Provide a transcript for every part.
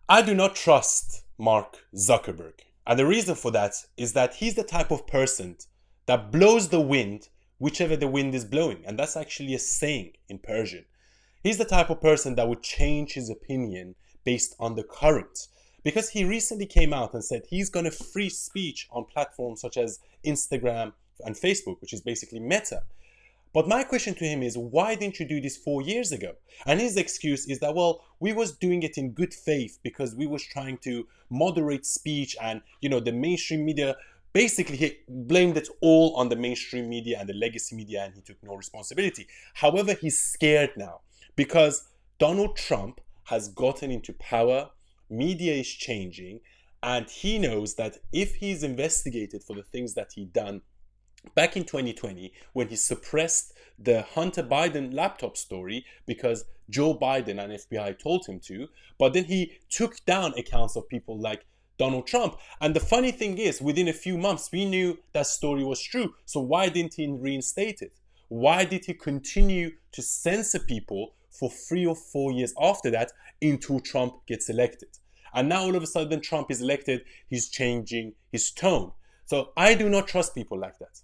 I do not trust Mark Zuckerberg. And the reason for that is that he's the type of person that blows the wind whichever the wind is blowing. And that's actually a saying in Persian. He's the type of person that would change his opinion based on the current. Because he recently came out and said he's going to free speech on platforms such as Instagram and Facebook, which is basically Meta. But my question to him is, why didn't you do this 4 years ago? And his excuse is that, well, we was doing it in good faith because we was trying to moderate speech, and, the mainstream media, basically he blamed it all on the mainstream media and the legacy media, and he took no responsibility. However, he's scared now because Donald Trump has gotten into power, media is changing, and he knows that if he's investigated for the things that he done back in 2020, when he suppressed the Hunter Biden laptop story because Joe Biden and FBI told him to, but then he took down accounts of people like Donald Trump. And the funny thing is, within a few months, we knew that story was true. So why didn't he reinstate it? Why did he continue to censor people for 3 or 4 years after that until Trump gets elected? And now all of a sudden Trump is elected, he's changing his tone. So I do not trust people like that.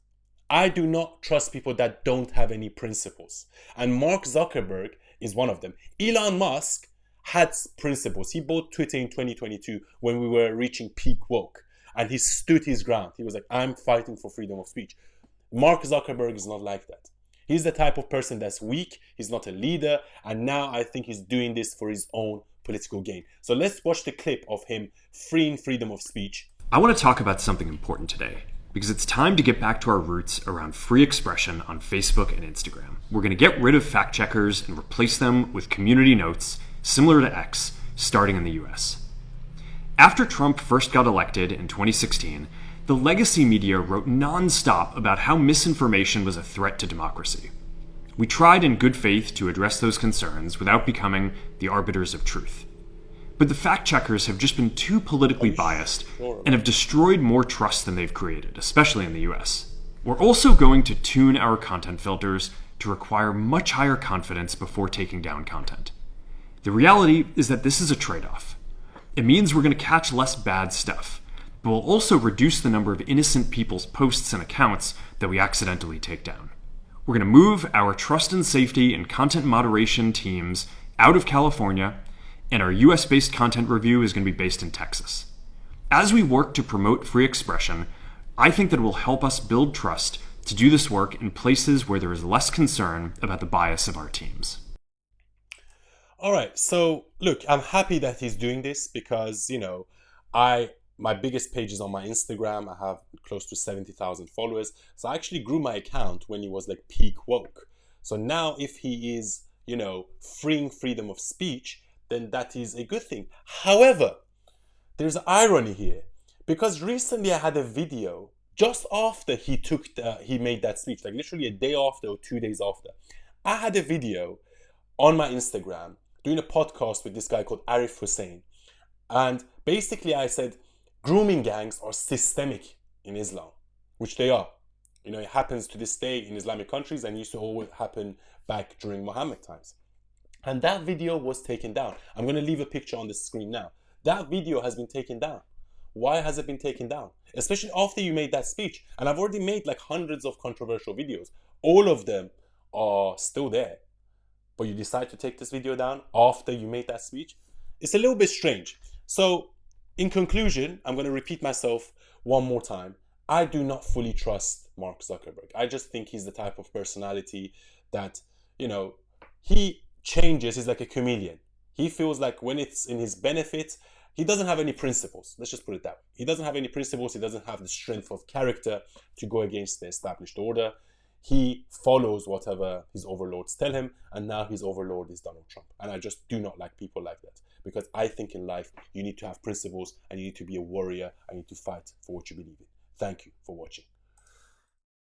I do not trust people that don't have any principles. And Mark Zuckerberg is one of them. Elon Musk had principles. He bought Twitter in 2022 when we were reaching peak woke. And he stood his ground. He was like, I'm fighting for freedom of speech. Mark Zuckerberg is not like that. He's the type of person that's weak. He's not a leader. And now I think he's doing this for his own political gain. So let's watch the clip of him freeing freedom of speech. I want to talk about something important today, because it's time to get back to our roots around free expression on Facebook and Instagram. We're going to get rid of fact checkers and replace them with community notes, similar to X, starting in the US. After Trump first got elected in 2016, the legacy media wrote nonstop about how misinformation was a threat to democracy. We tried in good faith to address those concerns without becoming the arbiters of truth. But the fact checkers have just been too politically biased and have destroyed more trust than they've created, especially in the US. We're also going to tune our content filters to require much higher confidence before taking down content. The reality is that this is a trade-off. It means we're going to catch less bad stuff, but we'll also reduce the number of innocent people's posts and accounts that we accidentally take down. We're going to move our trust and safety and content moderation teams out of California, and our US-based content review is going to be based in Texas. As we work to promote free expression, I think that it will help us build trust to do this work in places where there is less concern about the bias of our teams. All right, so look, I'm happy that he's doing this because, my biggest page is on my Instagram. I have close to 70,000 followers. So I actually grew my account when he was like peak woke. So now if he is, freeing freedom of speech, then that is a good thing. However, there's irony here, because recently I had a video just after he made that speech, like literally a day after or 2 days after. I had a video on my Instagram doing a podcast with this guy called Arif Hussein. And basically I said, grooming gangs are systemic in Islam, which they are. It happens to this day in Islamic countries and used to always happen back during Muhammad times. And that video was taken down. I'm going to leave a picture on the screen now. That video has been taken down. Why has it been taken down? Especially after you made that speech. And I've already made like hundreds of controversial videos. All of them are still there. But you decide to take this video down after you made that speech? It's a little bit strange. So in conclusion, I'm going to repeat myself one more time. I do not fully trust Mark Zuckerberg. I just think he's the type of personality that, he changes. He's like a chameleon. He feels like when it's in his benefit, he doesn't have any principles. Let's just put it that way. He doesn't have any principles. He doesn't have the strength of character to go against the established order. He follows whatever his overlords tell him, and now his overlord is Donald Trump. And I just do not like people like that, because I think in life you need to have principles and you need to be a warrior and you need to fight for what you believe in. Thank you for watching.